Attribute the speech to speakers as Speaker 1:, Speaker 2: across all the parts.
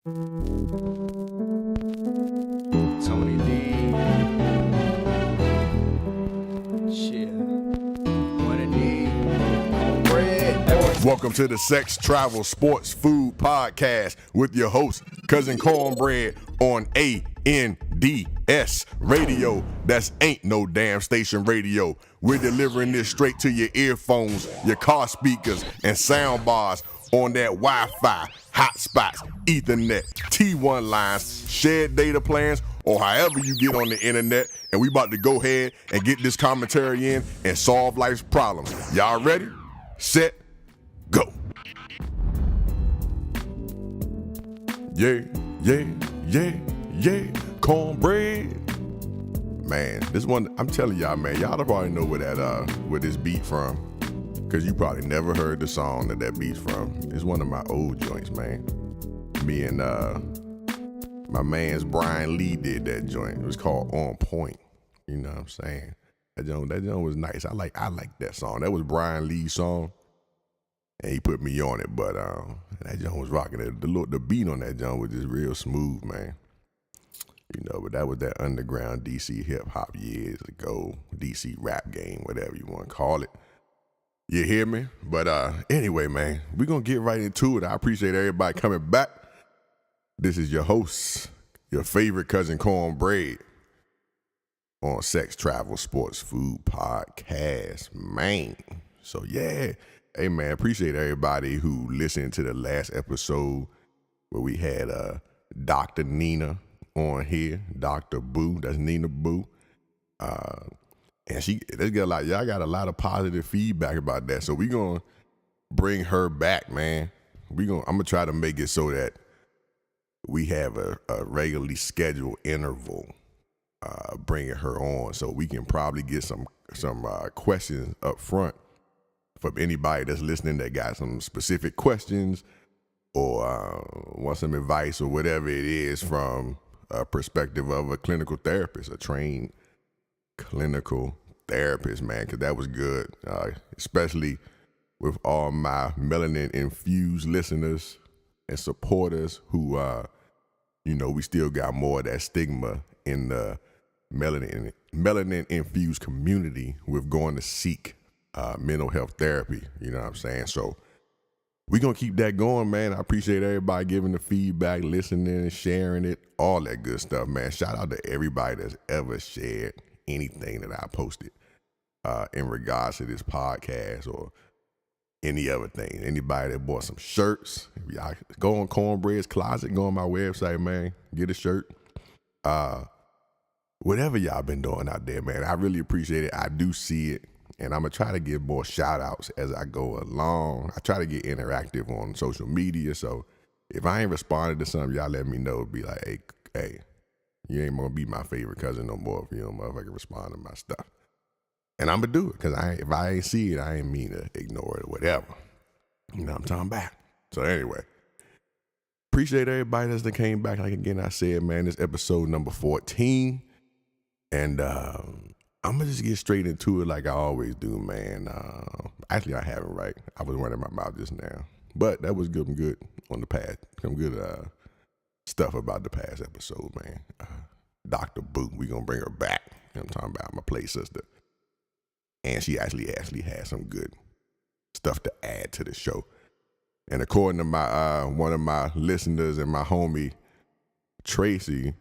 Speaker 1: Tony D. Shit. What a need. Cornbread.
Speaker 2: Welcome to the Sex, Travel, Sports, Food Podcast with your host, Cousin Cornbread on ANDS Radio. That's Ain't No Damn Station Radio. We're delivering this straight to your earphones, your car speakers, and sound bars on that Wi-Fi, hotspots, Ethernet, T1 lines, shared data plans, or however you get on the internet. And we about to go ahead and get this commentary in and solve life's problems. Y'all ready? Set, go. Yeah, cornbread. Man, this one, I'm telling y'all, man, y'all probably know where this beat from, because you probably never heard the song that beat's from. It's one of my old joints, man. Me and my man's Brian Lee did that joint. It was called On Point. You know what I'm saying? That joint was nice. I like that song. That was Brian Lee's song, and he put me on it. But that joint was rocking. The beat on that joint was just real smooth, man. You know, but that was that underground DC hip hop years ago, DC rap game, whatever you want to call it. You hear me? But anyway, man, we're going to get right into it. I appreciate everybody coming back. This is your host, your favorite cousin Cornbread on Sex, Travel, Sports, Food Podcast, man. So, yeah. Hey, man, appreciate everybody who listened to the last episode where we had Dr. Nina on here, Dr. Boo, that's Nina Boo. And y'all got a lot of positive feedback about that. So we gonna bring her back, man. I'm gonna try to make it so that we have a regularly scheduled interval bringing her on, so we can probably get some questions up front from anybody that's listening that got some specific questions or want some advice or whatever it is from a perspective of a clinical therapist, a trained clinical therapist, man, because that was good, especially with all my melanin-infused listeners and supporters who, we still got more of that stigma in the melanin-infused community with going to seek mental health therapy, you know what I'm saying? So we're going to keep that going, man. I appreciate everybody giving the feedback, listening, sharing it, all that good stuff, man. Shout out to everybody that's ever shared anything that I posted in regards to this podcast or any other thing. Anybody that bought some shirts, if y'all go on Cornbread's Closet, go on my website, man, get a shirt. Whatever y'all been doing out there, man, I really appreciate it. I do see it. And I'm going to try to give more shout outs as I go along. I try to get interactive on social media. So if I ain't responded to something, y'all let me know. Be like, hey, you ain't going to be my favorite cousin no more if you don't motherfucking respond to my stuff. And I'm going to do it, because if I ain't see it, I ain't mean to ignore it or whatever. You know what I'm talking about? So anyway, appreciate everybody that came back. Like again, I said, man, this episode number 14. And I'm going to just get straight into it like I always do, man. Actually, I haven't, right? I was running my mouth just now. But that was good on the past. Some good stuff about the past episode, man. Dr. Boo, we going to bring her back. You know what I'm talking about? My play sister. And she actually has some good stuff to add to the show. And according to my one of my listeners and my homie, Tracy,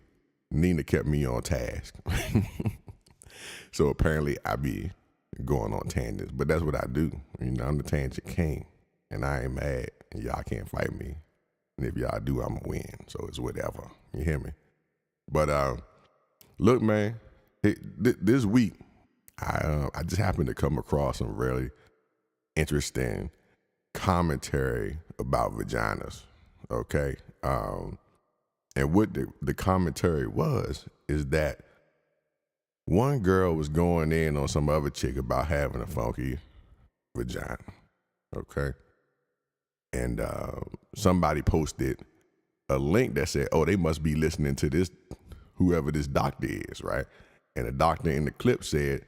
Speaker 2: Nina kept me on task. So apparently I be going on tangents, but that's what I do. You know, I'm the tangent king, and I ain't mad, and y'all can't fight me. And if y'all do, I'm gonna win. So it's whatever. You hear me? But look, man, this week I just happened to come across some really interesting commentary about vaginas. Okay, and what the commentary is that one girl was going in on some other chick about having a funky vagina, okay? And somebody posted a link that said, oh, they must be listening to this, whoever this doctor is, right? And the doctor in the clip said,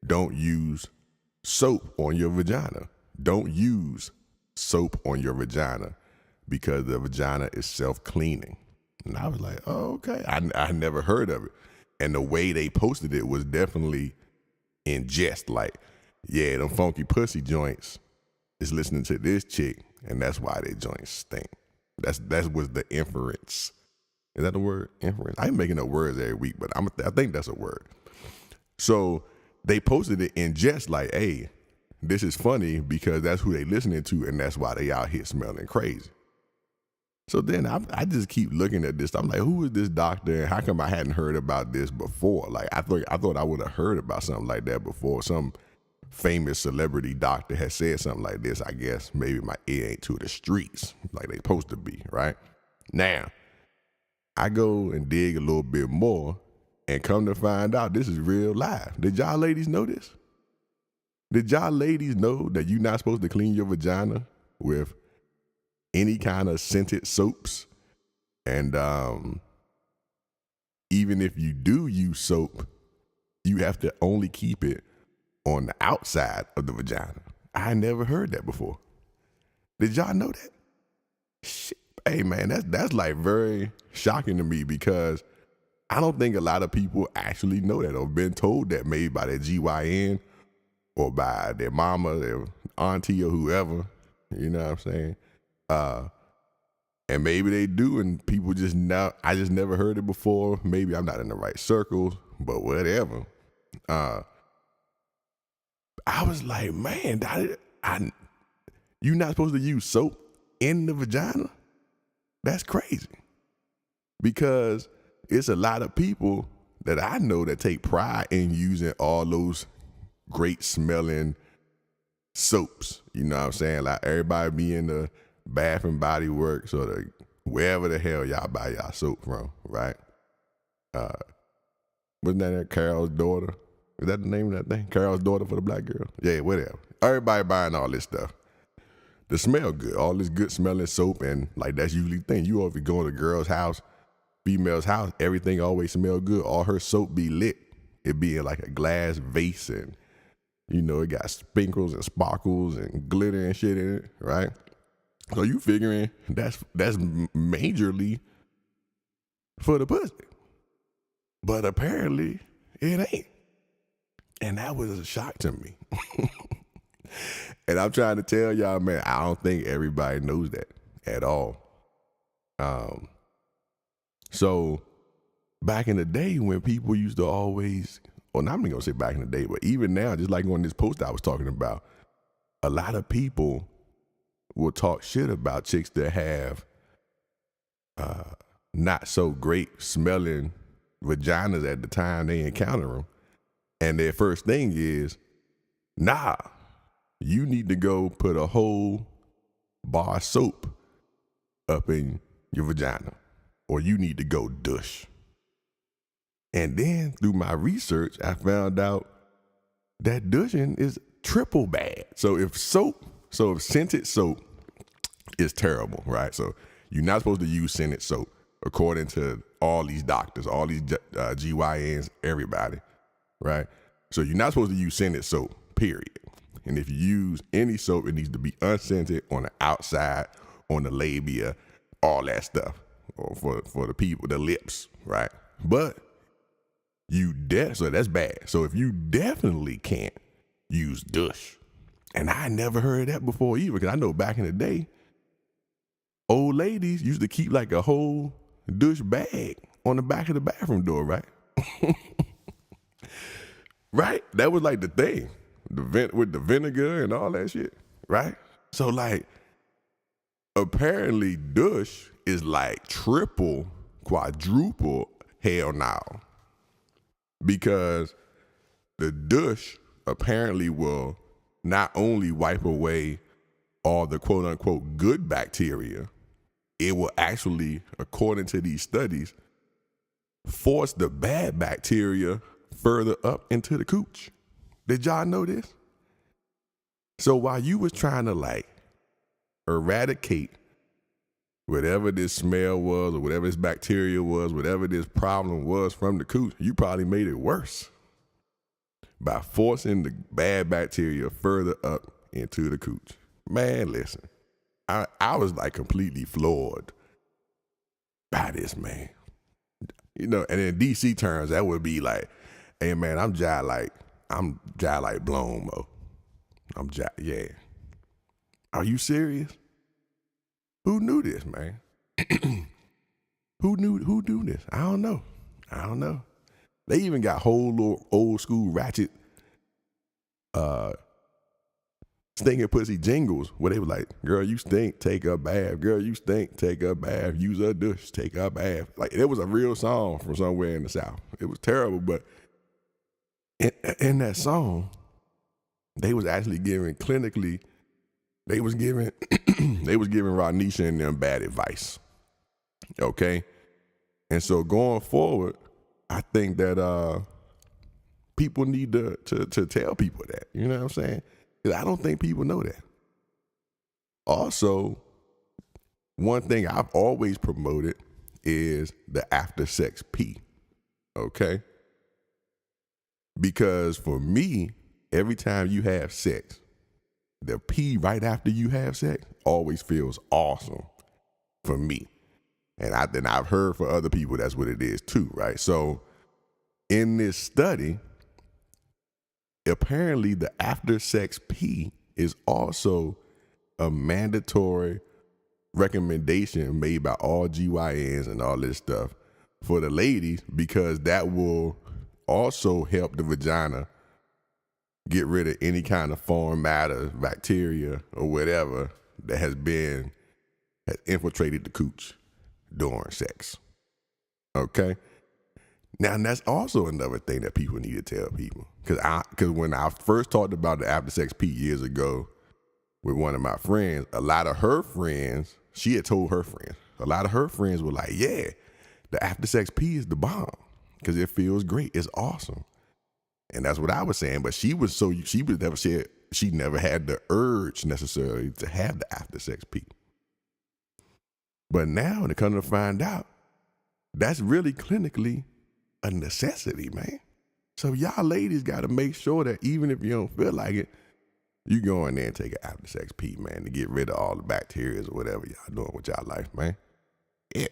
Speaker 2: don't use soap on your vagina. Don't use soap on your vagina because the vagina is self-cleaning. And I was like, oh, okay. I never heard of it. And the way they posted it was definitely in jest. Like, yeah, them funky pussy joints is listening to this chick, and that's why they joints stink. That was the inference. Is that the word? Inference? I'm making up words every week, but I think that's a word. So they posted it in jest like, hey, this is funny because that's who they listening to, and that's why they out here smelling crazy. So then I just keep looking at this. I'm like, who is this doctor, and how come I hadn't heard about this before? Like, I thought I would have heard about something like that before. Some famous celebrity doctor has said something like this. I guess maybe my ear ain't to the streets like they supposed to be, right? Now, I go and dig a little bit more and come to find out this is real life. Did y'all ladies know this? Did y'all ladies know that you're not supposed to clean your vagina with any kind of scented soaps? And even if you do use soap, you have to only keep it on the outside of the vagina. I never heard that before. Did y'all know that? Shit. Hey man, that's like very shocking to me because I don't think a lot of people actually know that or been told that, maybe by their GYN or by their mama, their auntie, or whoever. You know what I'm saying? And maybe they do, and people just now, I just never heard it before. Maybe I'm not in the right circles, but whatever. I was like, man, you're not supposed to use soap in the vagina? That's crazy. Because it's a lot of people that I know that take pride in using all those great smelling soaps. You know what I'm saying? Like everybody be in the Bath and Body Works or the wherever the hell y'all buy y'all soap from, right? Wasn't that Carol's Daughter? Is that the name of that thing? Carol's Daughter for the black girl? Yeah, whatever. Everybody buying all this stuff to smell good. All this good smelling soap, and like that's usually the thing. You over go to a girl's house, female's house, everything always smell good. All her soap be lit. It be in like a glass vase, and you know, it got sprinkles and sparkles and glitter and shit in it, right? So you figuring that's majorly for the pussy. But apparently it ain't. And that was a shock to me. And I'm trying to tell y'all, man, I don't think everybody knows that at all. So back in the day when people used to always, well, not even gonna say back in the day, but even now, just like on this post I was talking about, a lot of people will talk shit about chicks that have not so great smelling vaginas at the time they encounter them. And their first thing is, nah, you need to go put a whole bar of soap up in your vagina, or you need to go douche. And then through my research, I found out that douching is triple bad. So if scented soap is terrible, right? So you're not supposed to use scented soap according to all these doctors, all these GYNs, everybody, right? So you're not supposed to use scented soap, period. And if you use any soap, it needs to be unscented on the outside, on the labia, all that stuff, or for the people, the lips, right? But so that's bad. So if you definitely can't use douche, and I never heard that before either, because I know back in the day, old ladies used to keep like a whole douche bag on the back of the bathroom door, right? Right? That was like the thing. With the vinegar and all that shit, right? So like, apparently douche is like triple, quadruple hell no. Because the douche apparently will not only wipe away all the quote unquote good bacteria, it will actually, according to these studies, force the bad bacteria further up into the cooch. Did y'all know this? So while you was trying to like eradicate whatever this smell was or whatever this bacteria was, whatever this problem was from the cooch, you probably made it worse by forcing the bad bacteria further up into the cooch. Man, listen, I was like completely floored by this, man. You know, and in DC terms, that would be like, hey man, I'm jive like blown, Mo. Yeah. Are you serious? Who knew this, man? Who knew this? I don't know. They even got whole little old school ratchet stinking pussy jingles where they were like, girl, you stink, take a bath. Girl, you stink, take a bath. Use a douche, take a bath. Like, it was a real song from somewhere in the South. It was terrible, but in that song, they was actually giving clinically, they was giving Rodnisha and them bad advice. Okay? And so going forward, I think that people need to tell people that. You know what I'm saying? 'Cause I don't think people know that. Also, one thing I've always promoted is the after sex pee. Okay? Because for me, every time you have sex, the pee right after you have sex always feels awesome for me. And I've heard for other people that's what it is too, right? So in this study, apparently the after sex pee is also a mandatory recommendation made by all GYNs and all this stuff for the ladies, because that will also help the vagina get rid of any kind of foreign matter, bacteria, or whatever that has infiltrated the cooch during sex. Okay? Now, and that's also another thing that people need to tell people. Because when I first talked about the after sex pee years ago with one of my friends, a lot of her friends, she had told her friends, a lot of her friends were like, yeah, the after sex pee is the bomb because it feels great. It's awesome. And that's what I was saying. But she never said she never had the urge necessarily to have the after sex pee. But now, to come to find out, that's really clinically a necessity, man. So y'all ladies got to make sure that even if you don't feel like it, you go in there and take an after sex pee, man, to get rid of all the bacteria or whatever y'all doing with y'all life, man. Yeah.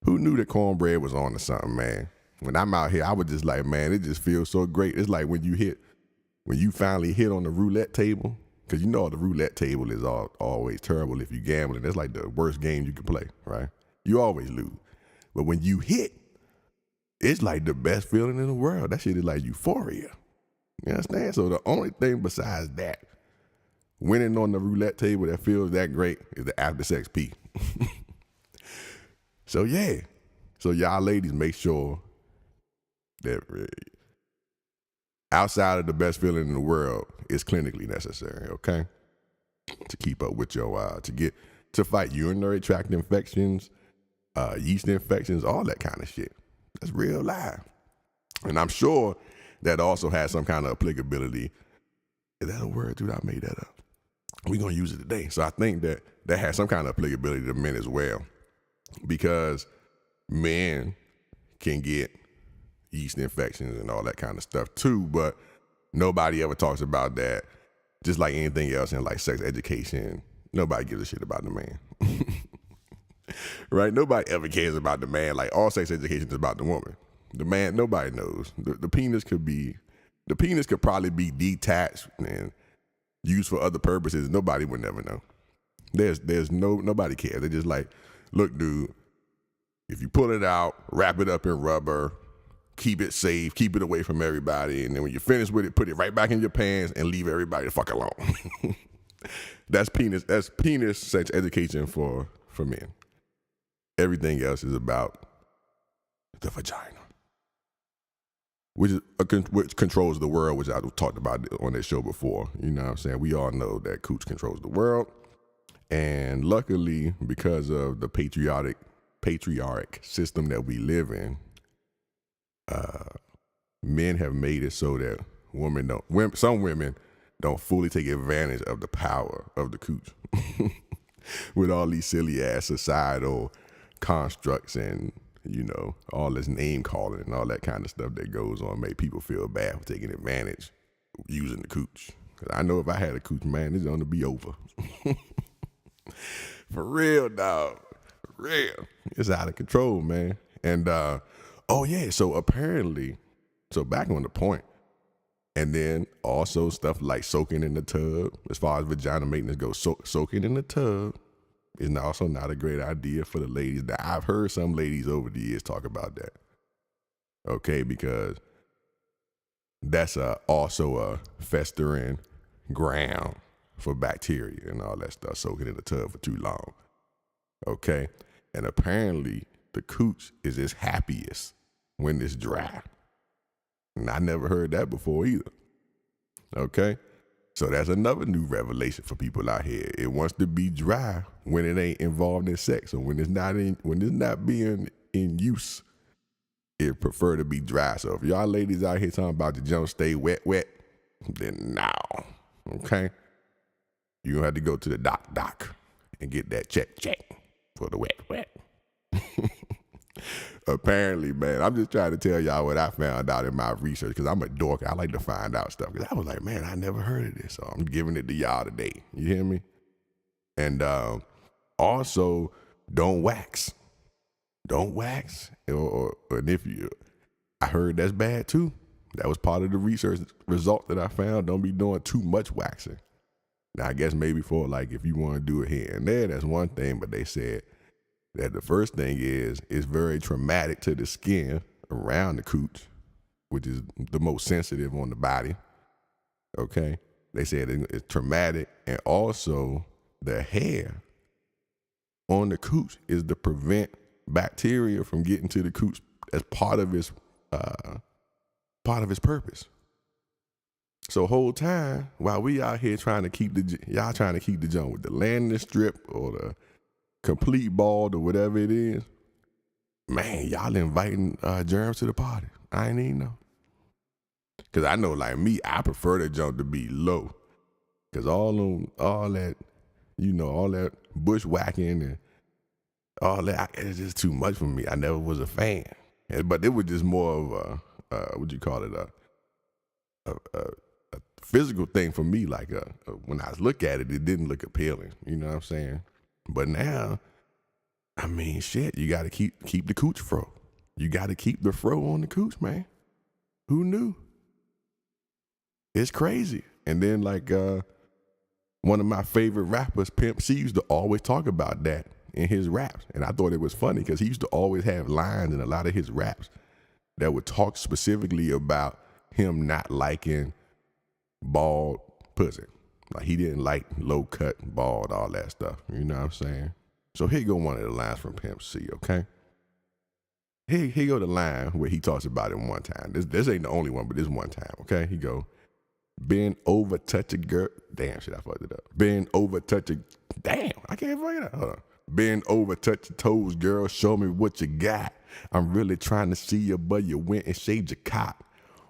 Speaker 2: Who knew that cornbread was on to something, man? When I'm out here, I was just like, man, it just feels so great. It's like when you finally hit on the roulette table, because you know the roulette table is always terrible if you gambling. That's like the worst game you can play, right? You always lose. But when you hit, it's like the best feeling in the world. That shit is like euphoria. You understand? So the only thing besides that, winning on the roulette table that feels that great, is the after sex pee. So yeah. So y'all ladies, make sure that outside of the best feeling in the world, it's clinically necessary, okay? To keep up with your, to fight urinary tract infections, yeast infections, all that kind of shit. That's real life. And I'm sure that also has some kind of applicability. Is that a word, dude? I made that up. We're going to use it today. So I think that has some kind of applicability to men as well, because men can get yeast infections and all that kind of stuff too, but nobody ever talks about that. Just like anything else in like sex education, nobody gives a shit about the man. Right? Nobody ever cares about the man. Like, all sex education is about the woman. The man, nobody knows. The penis could probably be detached and used for other purposes. Nobody would never know. Nobody cares. They're just like, look, dude, if you pull it out, wrap it up in rubber, keep it safe, keep it away from everybody, and then when you're finished with it, put it right back in your pants and leave everybody the fuck alone. That's penis sex education for men. Everything else is about the vagina, which controls the world, which I talked about on this show before. You know what I'm saying? We all know that cooch controls the world. And luckily, because of the patriarch system that we live in, men have made it so that some women don't fully take advantage of the power of the cooch. With all these silly ass societal constructs and, you know, all this name calling and all that kind of stuff that goes on, make people feel bad for taking advantage using the cooch. Cause I know if I had a cooch, man, it's gonna be over. For real, dog. For real. It's out of control, man. And oh yeah, so apparently, so back on the point, and then also stuff like soaking in the tub, as far as vagina maintenance goes, soaking in the tub is also not a great idea for the ladies. Now, I've heard some ladies over the years talk about that. Okay, because that's also a festering ground for bacteria and all that stuff, soaking in the tub for too long. Okay, and apparently the cooch is its happiest when it's dry. And I never heard that before either. Okay, so that's another new revelation for people out here. It wants to be dry when it ain't involved in sex, or when it's not being in use. It prefer to be dry. So if y'all ladies out here talking about the junk stay wet, then now, okay, you gonna have to go to the doc and get that check for the wet. Apparently, man, I'm just trying to tell y'all what I found out in my research, because I'm a dork. I like to find out stuff, because I was like, man, I never heard of this, so I'm giving it to y'all today. You hear me? And also, don't wax. Don't wax. And if you, I heard that's bad too. That was part of the research result that I found. Don't be doing too much waxing. Now, I guess maybe for like if you want to do it here and there, that's one thing, but they said that the first thing is it's very traumatic to the skin around the cooch, which is the most sensitive on the body. Okay? They said it's traumatic, and also the hair on the cooch is to prevent bacteria from getting to the cooch as part of its purpose. So whole time while we out here trying to keep the junk with the landing strip or the complete bald or whatever it is, man, y'all inviting germs to the party. I ain't even know. Cause I know, like me, I prefer the junk to be low. Cause all that bushwhacking and all that, it's just too much for me. I never was a fan. But it was just more of a physical thing for me. Like when I look at it, it didn't look appealing. You know what I'm saying? But now, I mean, shit, you got to keep the cooch fro. You got to keep the fro on the cooch, man. Who knew? It's crazy. And then like one of my favorite rappers, Pimp C, used to always talk about that in his raps. And I thought it was funny because he used to always have lines in a lot of his raps that would talk specifically about him not liking bald pussy. Like he didn't like low cut, bald, all that stuff. You know what I'm saying? So here go one of the lines from Pimp C, okay? Here go the line where he talks about it one time. This ain't the only one, but this one time, okay? He go, bend over, touch a girl. Damn, shit, I fucked it up. Bend over, touch a, damn, I can't fuck it up. Hold on. Bend over, touch your toes, girl. Show me what you got. I'm really trying to see you, but you went and shaved your cock.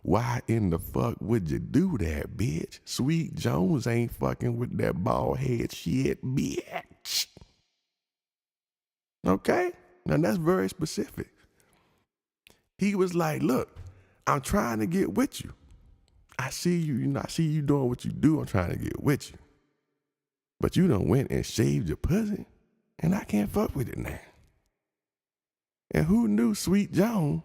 Speaker 2: Why in the fuck would you do that, bitch? Sweet Jones ain't fucking with that bald head shit, bitch. Okay? Now that's very specific. He was like, look, I'm trying to get with you. I see you, I see you doing what you do. I'm trying to get with you. But you done went and shaved your pussy, and I can't fuck with it now. And who knew Sweet Jones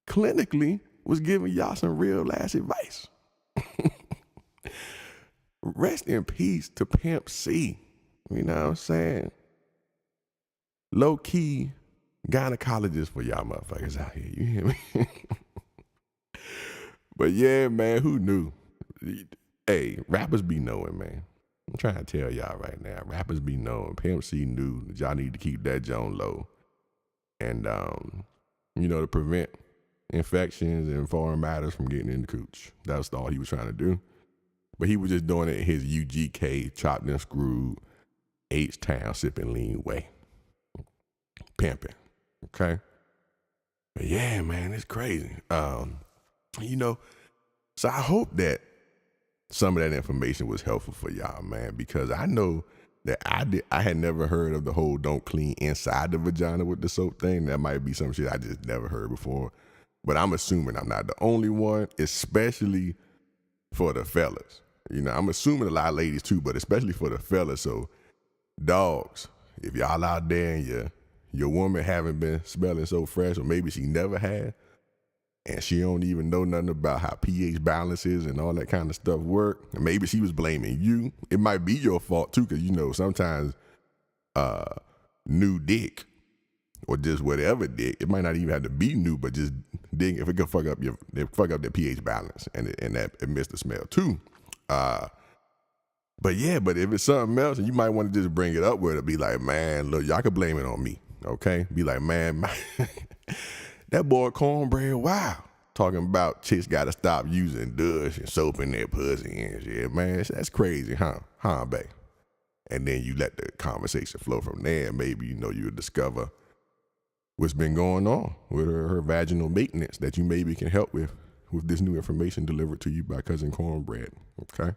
Speaker 2: clinically was giving y'all some real ass advice? Rest in peace to Pimp C. You know what I'm saying? Low key gynecologist for y'all motherfuckers out here. You hear me? But yeah, man, who knew? Hey, rappers be knowing, man. I'm trying to tell y'all right now, rappers be knowing. Pimp C knew that y'all need to keep that joint low. And, to prevent infections and foreign matters from getting in the cooch. That's all he was trying to do. But he was just doing it in his UGK, chopped and screwed, H-Town, sipping lean way. Pimping, okay? But yeah, man, it's crazy. So I hope that some of that information was helpful for y'all, man, because I know that I had never heard of the whole don't clean inside the vagina with the soap thing. That might be some shit I just never heard before. But I'm assuming I'm not the only one, especially for the fellas. I'm assuming a lot of ladies too, but especially for the fellas. So dogs, if y'all out there and your woman haven't been smelling so fresh, or maybe she never had, and she don't even know nothing about how pH balances and all that kind of stuff work, and maybe she was blaming you. It might be your fault too, because sometimes new dick or just whatever dick, it might not even have to be new, but just dick, if it could fuck up the pH balance, and that it missed the smell too. But if it's something else, and you might want to just bring it up with her, be like, man, look, y'all can blame it on me, okay? Be like, man, that boy Cornbread, wow. Talking about chicks got to stop using Dush and soap in their pussy and shit, man. That's crazy, huh? Huh, babe? And then you let the conversation flow from there. Maybe, you'll discover what's been going on with her vaginal maintenance that you maybe can help with this new information delivered to you by Cousin Cornbread, okay?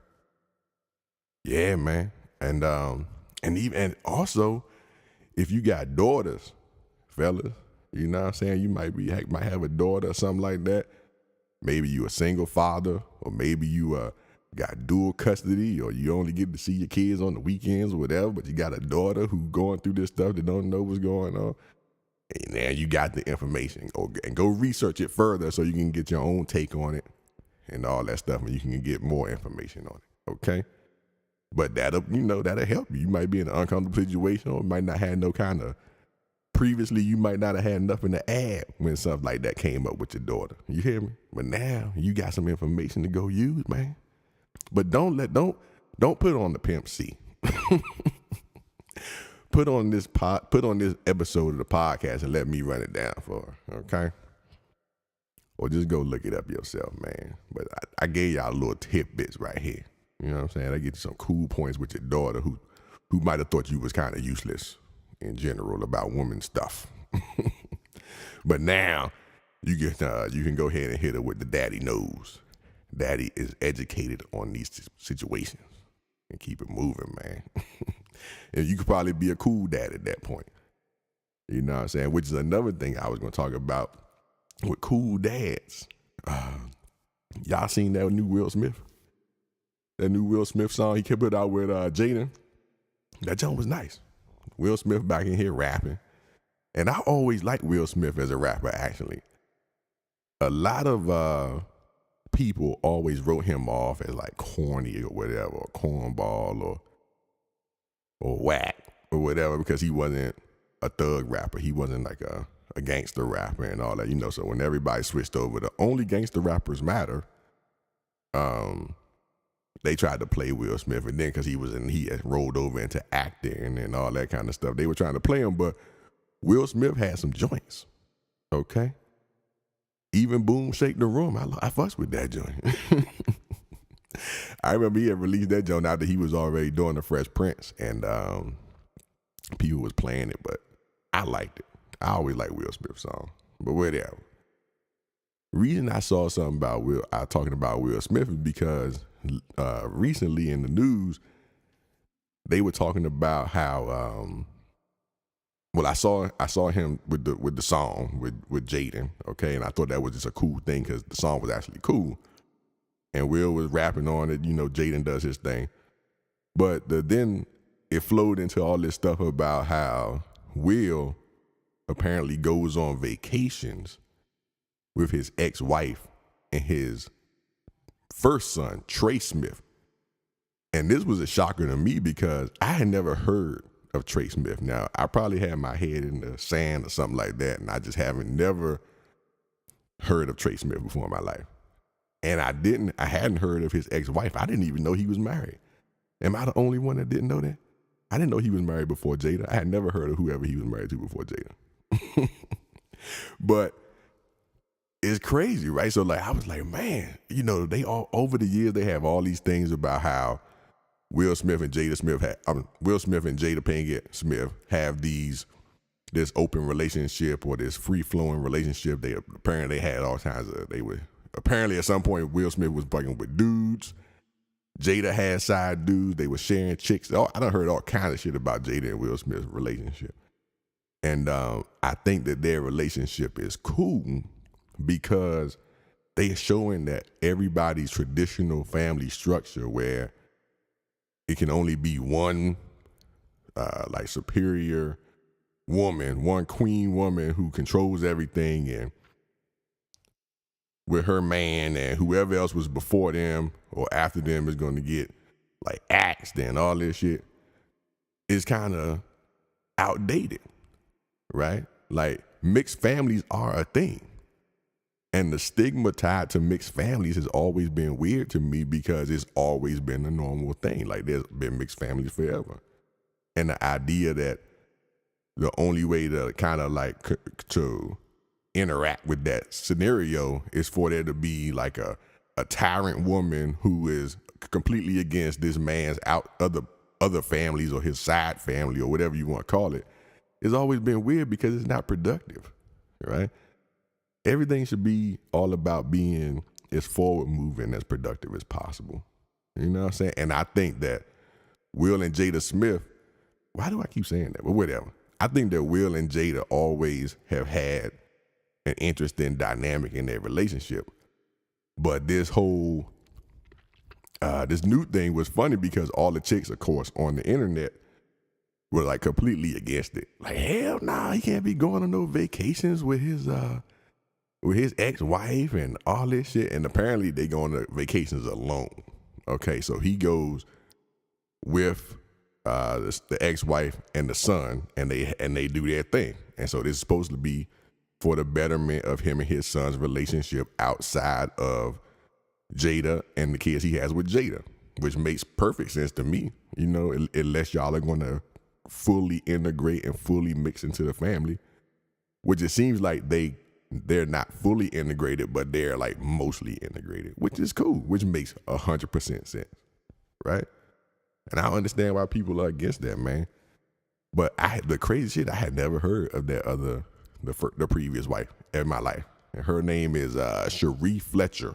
Speaker 2: Yeah, man. And also, if you got daughters, fellas, you know what I'm saying? You might have a daughter or something like that. Maybe you a single father, or maybe you got dual custody, or you only get to see your kids on the weekends or whatever, but you got a daughter who going through this stuff that don't know what's going on. And now you got the information. And go research it further so you can get your own take on it and all that stuff, and you can get more information on it, okay? But that'll help you. You might be in an uncomfortable situation, or might not have no kind of, previously you might not have had nothing to add when something like that came up with your daughter. You hear me? But now you got some information to go use, man. But don't put it on the Pimp C. Put on this episode of the podcast and let me run it down for her, okay? Or just go look it up yourself, man. But I gave y'all little tidbits right here. You know what I'm saying? I get you some cool points with your daughter who might have thought you was kind of useless in general about woman stuff. But now you can go ahead and hit her with the daddy knows. Daddy is educated on these situations, and keep it moving, man. And you could probably be a cool dad at that point. You know what I'm saying? Which is another thing I was going to talk about with cool dads. Y'all seen that new Will Smith? That new Will Smith song he put out with Jada? That joint was nice. Will Smith back in here rapping. And I always liked Will Smith as a rapper, actually. A lot of people always wrote him off as like corny or whatever, or cornball or whack or whatever, because he wasn't a thug rapper. He wasn't like a gangster rapper and all that, So when everybody switched over to only gangster rappers matter, they tried to play Will Smith, and then because he had rolled over into acting and all that kind of stuff, they were trying to play him. But Will Smith had some joints, okay? Even Boom Shake the Room, I fucks with that joint. I remember he had released that joint after he was already doing the Fresh Prince, and people was playing it, but I liked it. I always liked Will Smith's song, but whatever. Reason I saw something about talking about Will Smith is because recently in the news, they were talking about how I saw him with the song with Jada, okay, and I thought that was just a cool thing because the song was actually cool, and Will was rapping on it. Jaden does his thing, but then it flowed into all this stuff about how Will apparently goes on vacations with his ex-wife and his first son, Trey Smith. And this was a shocker to me because I had never heard of Trey Smith. Now, I probably had my head in the sand or something like that, and I just never heard of Trey Smith before in my life. And I hadn't heard of his ex-wife. I didn't even know he was married. Am I the only one that didn't know that? I didn't know he was married before Jada. I had never heard of whoever he was married to before Jada. But it's crazy, right? So I was like, man, they all over the years, they have all these things about how Will Smith and Jada Pinkett Smith have this open relationship or this free flowing relationship. They apparently had all kinds of, apparently at some point Will Smith was bugging with dudes. Jada had side dudes. They were sharing chicks. I done heard all kinds of shit about Jada and Will Smith's relationship. And I think that their relationship is cool because they are showing that everybody's traditional family structure where it can only be one like superior woman, one queen woman who controls everything, and with her man and whoever else was before them or after them is going to get like axed and all this shit is kind of outdated, right? Like mixed families are a thing. And the stigma tied to mixed families has always been weird to me because it's always been a normal thing. Like there's been mixed families forever. And the idea that the only way to kind of like to interact with that scenario is for there to be like a tyrant woman who is completely against this man's other families or his side family or whatever you want to call it. It's always been weird because it's not productive, right? Everything should be all about being as forward moving as productive as possible. You know what I'm saying? And I think that Will and Jada Smith, why do I keep saying that? But whatever. I think that Will and Jada always have had an interesting dynamic in their relationship. But this whole, this new thing was funny because all the chicks, of course, on the internet were like completely against it. Like, hell nah, he can't be going on no vacations with his ex-wife and all this shit. And apparently they go on the vacations alone. Okay, so he goes with the ex-wife and the son, and they do their thing. And so this is supposed to be for the betterment of him and his son's relationship outside of Jada and the kids he has with Jada, which makes perfect sense to me, you know, unless y'all are going to fully integrate and fully mix into the family, which it seems like they're not fully integrated, but they're like mostly integrated, which is cool, which makes 100% sense, right? And I understand why people are against that, man. But the crazy shit, I had never heard of that the previous wife in my life. And her name is Cherie Fletcher,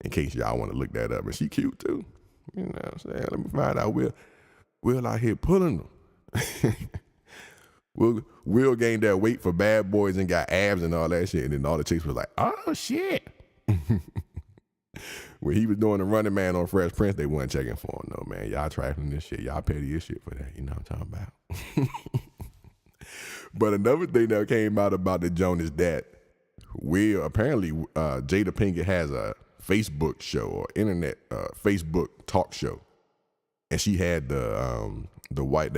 Speaker 2: in case y'all want to look that up. And she cute too. You know what I'm saying? Let me find out. Will out here pulling them. Will gained that weight for Bad Boys and got abs and all that shit. And then all the chicks was like, oh shit. When he was doing the Running Man on Fresh Prince, they weren't checking for him. No, man, y'all trifling this shit. Y'all petty this shit for that. You know what I'm talking about? But another thing that came out about the Jonas that apparently Jada Pinkett has a Facebook show or internet Facebook talk show. And she had the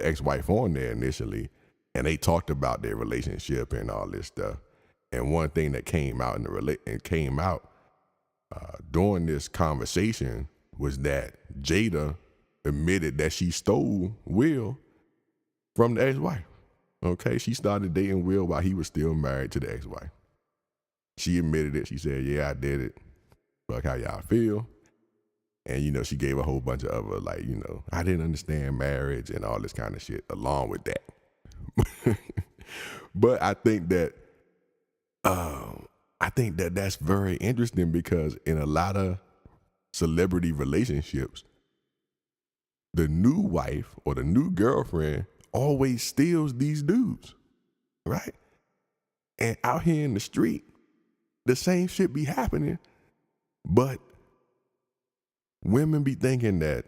Speaker 2: ex-wife on there initially, and they talked about their relationship and all this stuff. And one thing that came out during this conversation was that Jada admitted that she stole Will from the ex-wife. Okay, she started dating Will while he was still married to the ex-wife. She admitted it. She said, yeah, I did it. Fuck how y'all feel. And, you know, she gave a whole bunch of other, like, you know, I didn't understand marriage and all this kind of shit along with that. But I think that that's very interesting because in a lot of celebrity relationships, the new wife or the new girlfriend always steals these dudes, right? And out here in the street, the same shit be happening, but women be thinking that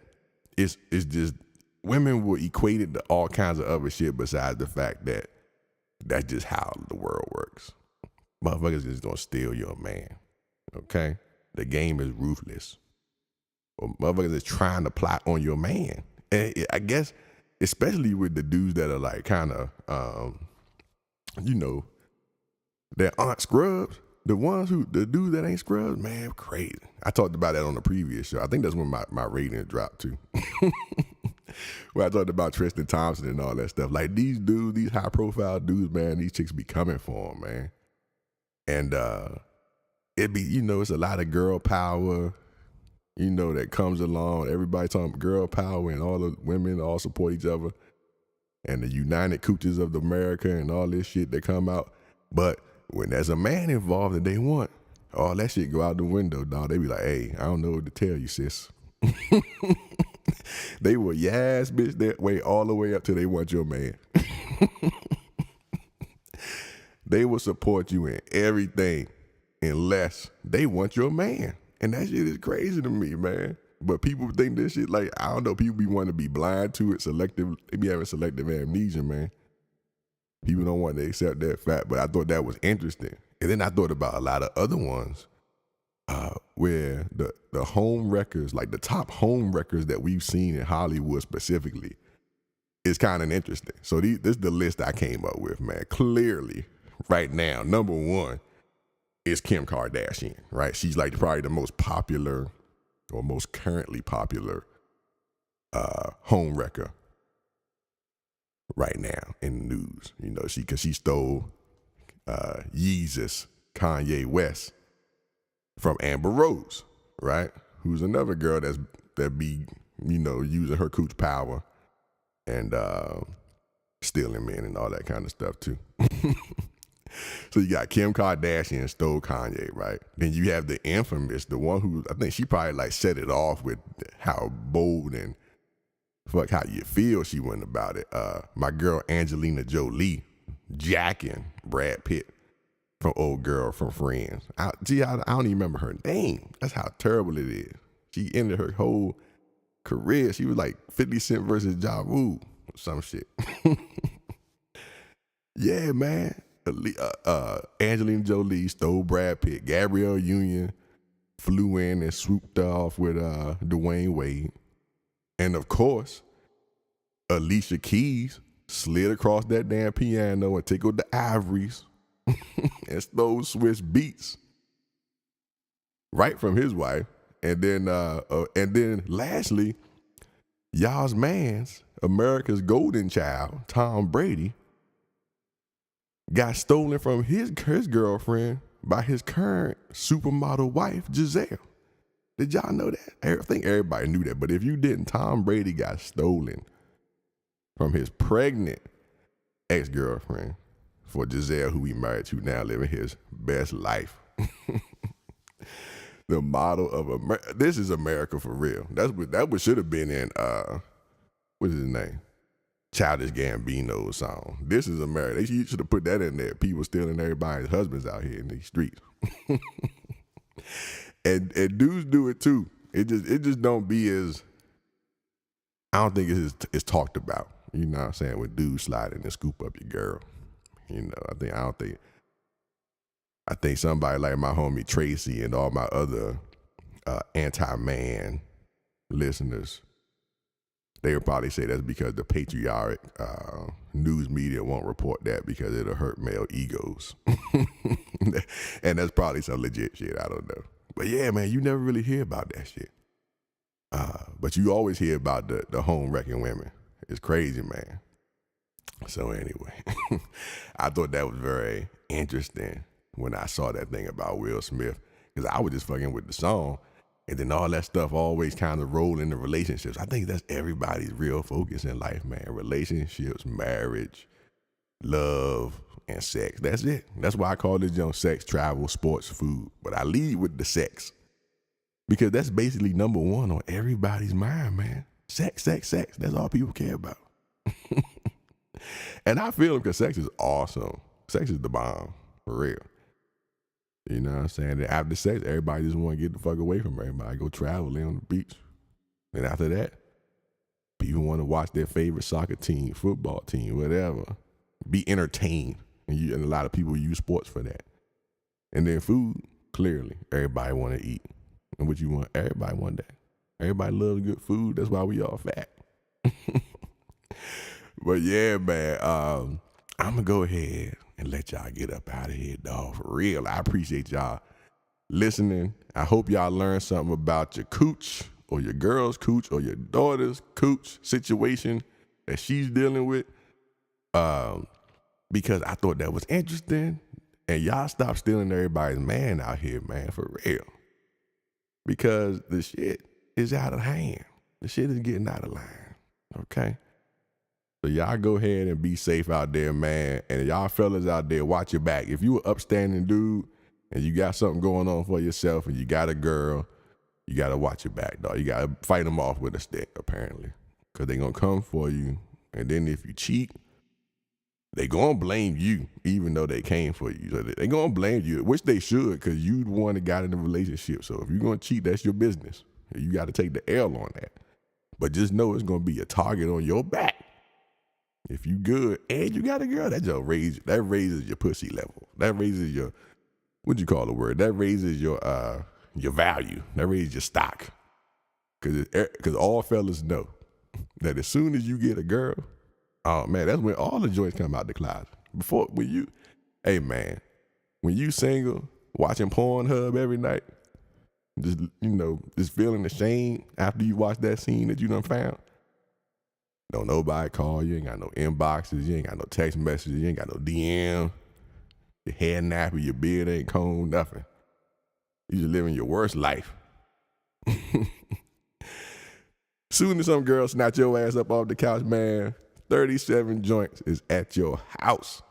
Speaker 2: it's just, women will equate it to all kinds of other shit besides the fact that that's just how the world works. Motherfuckers just gonna steal your man, okay? The game is ruthless. Or motherfuckers is trying to plot on your man. And I guess, especially with the dudes that are like kind of, you know, that aren't scrubs. The dudes that ain't scrubs, man, crazy. I talked about that on the previous show. I think that's when my ratings dropped too. Where I talked about Tristan Thompson and all that stuff. Like these dudes, these high profile dudes, man, these chicks be coming for them, man. And it be, you know, it's a lot of girl power, you know, that comes along. Everybody talking girl power and all the women all support each other. And the United Cooches of America and all this shit that come out. But when there's a man involved that they want, all that shit go out the window, dog. They be like, hey, I don't know what to tell you, sis. They will yes, bitch, that way all the way up till they want your man. They will support you in everything unless they want your man. And that shit is crazy to me, man. But people think this shit, like, I don't know, people be wanting to be blind to it, they be having selective amnesia, man. People don't want to accept that fact, but I thought that was interesting. And then I thought about a lot of other ones where the home wreckers, like the top home wreckers that we've seen in Hollywood specifically, is kind of interesting. So this is the list I came up with, man. Clearly, right now, number one is Kim Kardashian, right? She's like probably the most popular or most currently popular home wrecker right now in the news. You know, because she stole Yeezus, Kanye West, from Amber Rose, right? Who's another girl that be, you know, using her cooch power and stealing men and all that kind of stuff too. So you got Kim Kardashian stole Kanye, right? Then you have the infamous, the one who, I think she probably like set it off with how bold and fuck how you feel she went about it. My girl Angelina Jolie jacking Brad Pitt from Old Girl from Friends. I don't even remember her name. That's how terrible it is. She ended her whole career. She was like 50 Cent versus Ja Rule or some shit. Yeah, man. Angelina Jolie stole Brad Pitt. Gabrielle Union flew in and swooped off with Dwayne Wade. And of course, Alicia Keys slid across that damn piano and tickled the ivories and stole Swiss Beats right from his wife. And then lastly, y'all's man's America's golden child, Tom Brady, got stolen from his girlfriend by his current supermodel wife, Giselle. Did y'all know that? I think everybody knew that, but if you didn't, Tom Brady got stolen from his pregnant ex-girlfriend for Giselle, who he married to now, living his best life. The model of America. This is America for real. That what should have been in, what's his name? Childish Gambino's song. This is America. They should have put that in there. People stealing everybody's husbands out here in these streets. and dudes do it too. It just don't be as, I don't think it's talked about. You know what I'm saying? With dudes sliding and scoop up your girl. You know, I think somebody like my homie Tracy and all my other anti-man listeners, they would probably say that's because the patriotic news media won't report that because it'll hurt male egos. And that's probably some legit shit, I don't know. But yeah, man, you never really hear about that shit. But you always hear about the home wrecking women. It's crazy, man. So anyway, I thought that was very interesting when I saw that thing about Will Smith, because I was just fucking with the song, and then all that stuff always kind of roll into relationships. I think that's everybody's real focus in life, man. Relationships, marriage, love, and sex. That's it. That's why I call this joint sex, travel, sports, food. But I lead with the sex, because that's basically number one on everybody's mind, man. Sex, sex, sex. That's all people care about. And I feel them, because sex is awesome. Sex is the bomb, for real. You know what I'm saying? Then after sex, everybody just want to get the fuck away from everybody. Go travel, lay on the beach. Then after that, people want to watch their favorite soccer team, football team, whatever. Be entertained. And a lot of people use sports for that. And then food, clearly, everybody want to eat. And what you want? Everybody want that. Everybody loves good food. That's why we all fat. But yeah, man, I'm going to go ahead and let y'all get up out of here, dog. For real, I appreciate y'all listening. I hope y'all learned something about your cooch or your girl's cooch or your daughter's cooch situation that she's dealing with. Because I thought that was interesting. And y'all stop stealing everybody's man out here, man, for real. Because the shit is out of hand. The shit is getting out of line, okay? So y'all go ahead and be safe out there, man. And y'all fellas out there, watch your back. If you an upstanding dude and you got something going on for yourself and you got a girl, you got to watch your back, dog. You got to fight them off with a stick, apparently. Because they going to come for you. And then if you cheat, they going to blame you, even though they came for you. So they going to blame you, which they should, because you the one that got in the relationship. So if you're going to cheat, that's your business. You got to take the L on that. But just know it's going to be a target on your back. If you good and you got a girl, that raises your pussy level. That raises your, what you call the word? That raises your value. That raises your stock. Because all fellas know that as soon as you get a girl, oh man, that's when all the joints come out the closet. Hey man, when you single, watching Pornhub every night, just feeling the shame after you watch that scene that you done found. Don't nobody call you, ain't got no inboxes, you ain't got no text messages, you ain't got no DM, your hair nappy, your beard ain't combed, nothing. You just living your worst life. Soon as some girl snatch your ass up off the couch, man, 37 joints is at your house.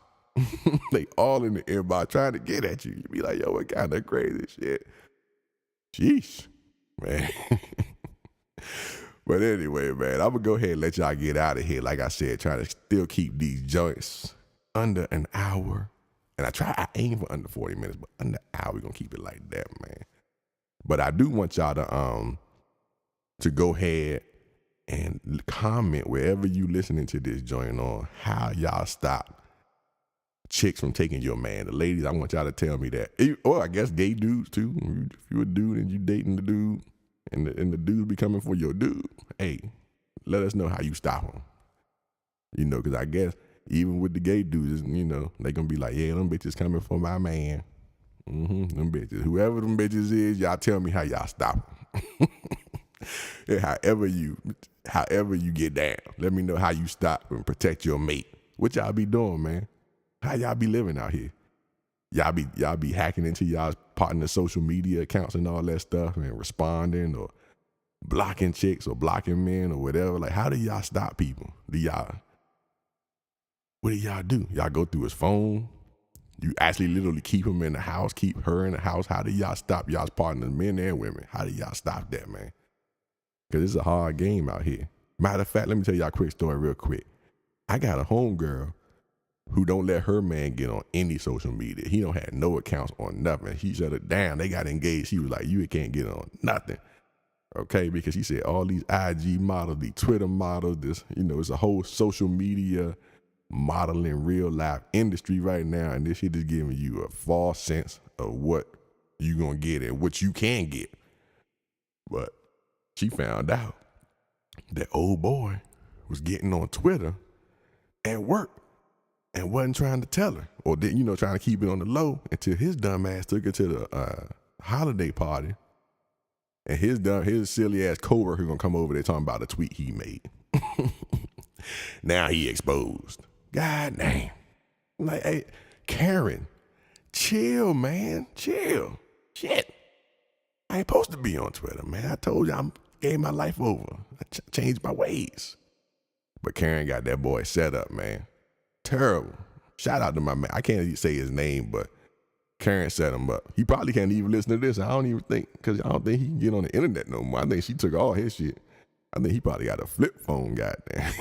Speaker 2: They all in the inbox trying to get at you. You be like, yo, what kind of crazy shit? Sheesh, man. But anyway, man, I'm going to go ahead and let y'all get out of here. Like I said, trying to still keep these joints under an hour. And I aim for under 40 minutes, but under an hour, we're going to keep it like that, man. But I do want y'all to go ahead and comment wherever you listening to this joint on how y'all stop chicks from taking your man. The ladies, I want y'all to tell me that. Or I guess gay dudes too. If you a dude and you dating the dude and the dude be coming for your dude, hey, let us know how you stop them. Because I guess even with the gay dudes, they gonna be like, yeah, them bitches coming for my man. Them bitches. Whoever them bitches is, y'all tell me how y'all stop them. And however you get down, let me know how you stop and protect your mate. What y'all be doing, man? How y'all be living out here? Y'all be hacking into y'all's partner's social media accounts and all that stuff and responding or blocking chicks or blocking men or whatever. Like, how do y'all stop people? What do y'all do? Y'all go through his phone? You actually literally keep him in the house, keep her in the house? How do y'all stop y'all's partners, men and women? How do y'all stop that, man? Because it's a hard game out here. Matter of fact, let me tell y'all a quick story real quick. I got a homegirl who don't let her man get on any social media. He don't have no accounts on nothing. He shut it down. They got engaged. She was like, you can't get on nothing. Okay, because she said all these IG models, the Twitter models, this, it's a whole social media modeling real life industry right now. And this shit is giving you a false sense of what you gonna get and what you can get. But she found out that old boy was getting on Twitter at work and wasn't trying to tell her, or trying to keep it on the low until his dumb ass took her to the holiday party, and his silly ass coworker gonna come over there talking about a tweet he made. Now he exposed. God damn. I'm like, hey, Karen, chill, man, chill. Shit, I ain't supposed to be on Twitter, man. I told you I gave my life over. I changed my ways. But Karen got that boy set up, man. Terrible. Shout out to my man. I can't even say his name, but Karen set him up. He probably can't even listen to this. I don't even think, because I don't think he can get on the internet no more. I think she took all his shit. I think he probably got a flip phone, goddamn.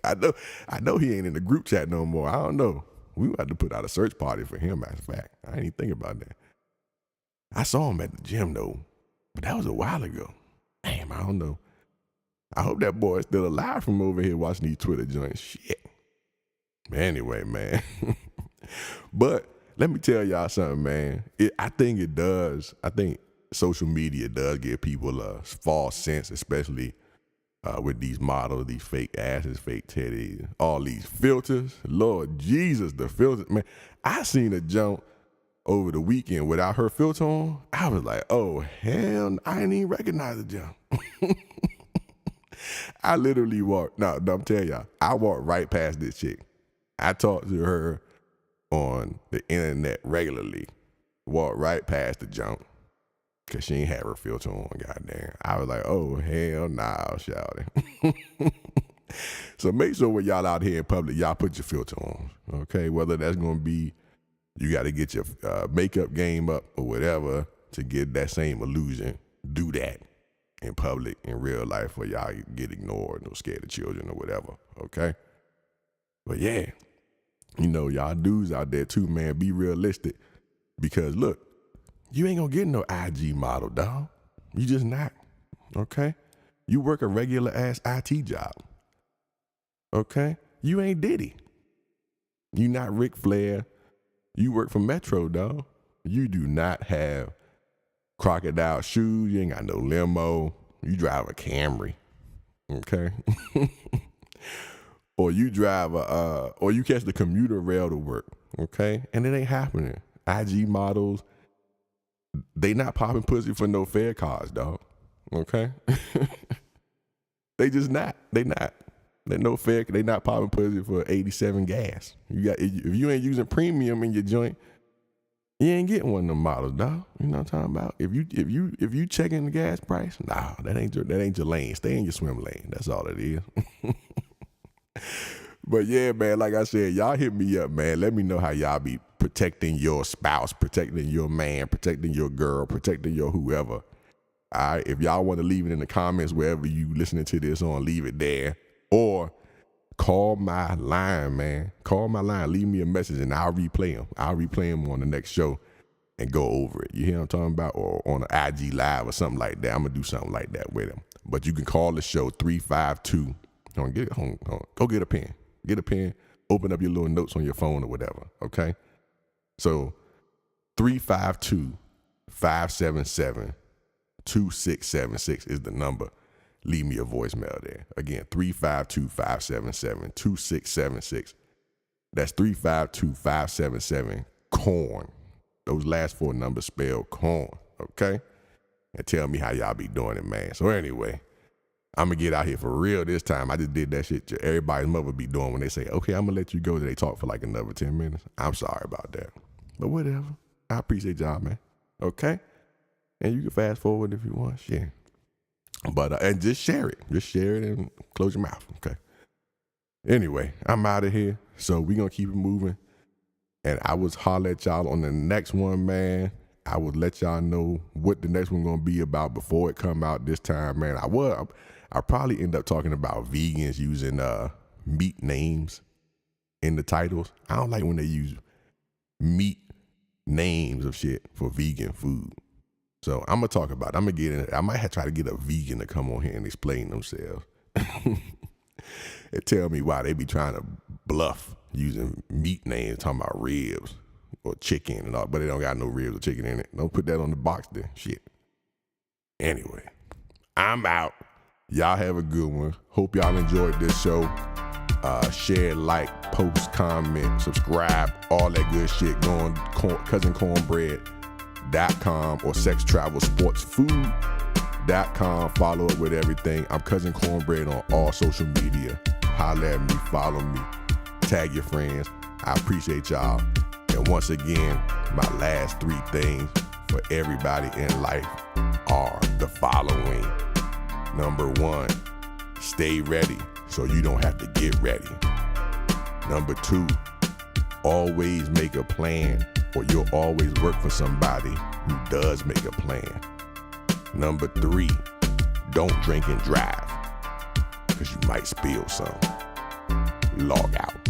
Speaker 2: I know he ain't in the group chat no more. I don't know. We had to put out a search party for him, as a fact. I didn't even think about that. I saw him at the gym, though, but that was a while ago. Damn, I don't know. I hope that boy is still alive from over here watching these Twitter joints. Shit. Anyway, man. But let me tell y'all something, man. I think it does. I think social media does give people a false sense, especially with these models, these fake asses, fake titties, all these filters. Lord Jesus, the filters. Man, I seen a jump over the weekend without her filter on. I was like, oh, hell, I didn't even recognize the jump. I literally walked, no, I'm telling y'all, I walked right past this chick. I talked to her on the internet regularly, walked right past the jump, because she ain't have her filter on, goddamn. I was like, oh, hell nah, shouting. So make sure when y'all out here in public, y'all put your filter on, okay? Whether that's going to be, you got to get your makeup game up or whatever to get that same illusion. Do that in public, in real life, where y'all get ignored or scared of children or whatever, okay? But yeah, y'all dudes out there too, man, be realistic. Because look, you ain't gonna get no IG model, dog. You just not. okay? You work a regular ass IT job, okay? You ain't Diddy. You not Ric Flair. You work for Metro, dog. You do not have crocodile shoes. You ain't got no limo. You drive a Camry, okay? Or you drive or you catch the commuter rail to work, okay? And it ain't happening. IG models, they not popping pussy for no fare cars, dog, okay? They just not. They not. They no fare. They not popping pussy for 87 gas. If you ain't using premium in your joint, you ain't getting one of them models, dog. You know what I'm talking about? If you checking the gas price, nah, that ain't your lane. Stay in your swim lane. That's all it is. But yeah, man, like I said, y'all hit me up, man. Let me know how y'all be protecting your spouse, protecting your man, protecting your girl, protecting your whoever. All right, if y'all want to leave it in the comments wherever you listening to this on, leave it there. Or call my line, man. Call my line. Leave me a message and I'll replay them. I'll replay them on the next show and go over it. You hear what I'm talking about? Or on an IG Live or something like that. I'm going to do something like that with them. But you can call the show 352. Go get a pen. Get a pen. Open up your little notes on your phone or whatever. Okay? So 352-577-2676 is the number. Leave me a voicemail there. Again, 352-577-2676. That's 352-577-CORN. Those last four numbers spell corn, okay? And tell me how y'all be doing it, man. So anyway, I'm going to get out here for real this time. I just did that shit everybody's mother be doing when they say, okay, I'm going to let you go. They talk for like another 10 minutes. I'm sorry about that. But whatever. I appreciate y'all, man. Okay? And you can fast forward if you want. Share. But and just share it. Just share it and close your mouth. Okay. Anyway, I'm out of here. So we gonna keep it moving. And I was holler at y'all on the next one, man. I would let y'all know what the next one gonna be about before it come out this time, man. I probably end up talking about vegans using meat names in the titles. I don't like when they use meat names of shit for vegan food. So I'm going to talk about it. I'm going to get in it. I might try to get a vegan to come on here and explain themselves. And tell me why they be trying to bluff using meat names, talking about ribs or chicken and all, but they don't got no ribs or chicken in it. Don't put that on the box then. Shit. Anyway, I'm out. Y'all have a good one. Hope y'all enjoyed this show. Share, like, post, comment, subscribe, all that good shit. Go on cousincornbread.com or sextravelsportsfood.com. Follow up with everything. I'm Cousin Cornbread on all social media. Holler at me, follow me, tag your friends. I appreciate y'all. And once again, my last three things for everybody in life are the following. Number 1, stay ready so you don't have to get ready. Number 2, always make a plan, or you'll always work for somebody who does make a plan. Number 3, don't drink and drive, because you might spill some. Log out.